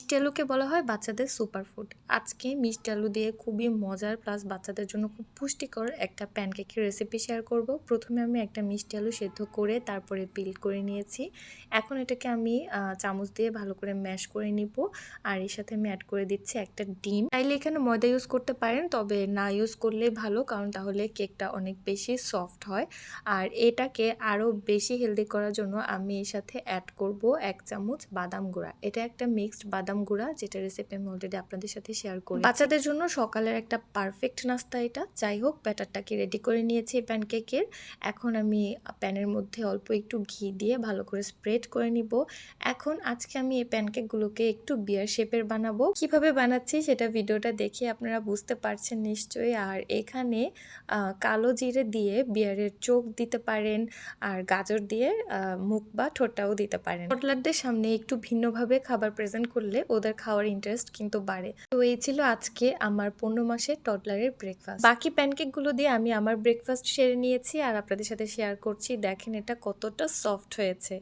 মিষ্টি আলুকে বলা হয় বাচ্চাদের সুপারফুড। আজকে মিষ্টি আলু দিয়ে খুবই মজার প্লাস বাচ্চাদের জন্য খুব পুষ্টিকর একটা প্যানকেকের রেসিপি শেয়ার করব। প্রথমে আমি একটা মিষ্টি আলু সেদ্ধ করে তারপরে পিল করে নিয়েছি। এখন এটাকে আমি চামচ দিয়ে ভালো করে ম্যাশ করে নিব। আর এর সাথে আমি অ্যাড করে দিচ্ছি একটা ডিম। চাইলে এখানে ময়দা ইউজ করতে পারেন, তবে না ইউজ করলেই ভালো, কারণ তাহলে কেকটা অনেক বেশি সফট হয়। আর এটাকে আরও বেশি হেলদি করার জন্য আমি এর সাথে অ্যাড করব 1 চামচ বাদাম গুঁড়া। এটা একটা মিক্সড বাদাম গুঁড়া, যেটা রেসিপি আমি অলরেডি আপনাদের সাথে শেয়ার করি। বাচ্চাদের জন্য সকালের একটা পারফেক্ট নাস্তা এটা। যাই হোক, ব্যাটারটাকে রেডি করে নিয়েছি প্যানকেকের। এখন আমি প্যানের মধ্যে অল্প একটু ঘি দিয়ে ভালো করে স্প্রেড করে নিব। এখন আজকে আমি এই প্যানকেকগুলোকে একটু বিয়ার শেপের বানাবো। কিভাবে বানাচ্ছি সেটা ভিডিওটা দেখে আপনারা বুঝতে পারছেন নিশ্চয়ই। আর এখানে কালো জিরে দিয়ে বিয়ারের চোখ দিতে পারেন, আর গাজর দিয়ে মুখ বা ঠোঁটটাও দিতে পারেন। টডলারদের সামনে একটু ভিন্নভাবে খাবার প্রেজেন্ট করলে ওদের খাওয়ার ইন্টারেস্ট কিন্তু বাড়ে। তো এই ছিল আজকে আমার 15 মাসের টডলারের ব্রেকফাস্ট। বাকি প্যানকেকগুলো দিয়ে আমি আমার ব্রেকফাস্ট সেরে নিয়েছি আর আপনাদের সাথে শেয়ার করছি। দেখেন এটা কতটা সফট হয়েছে।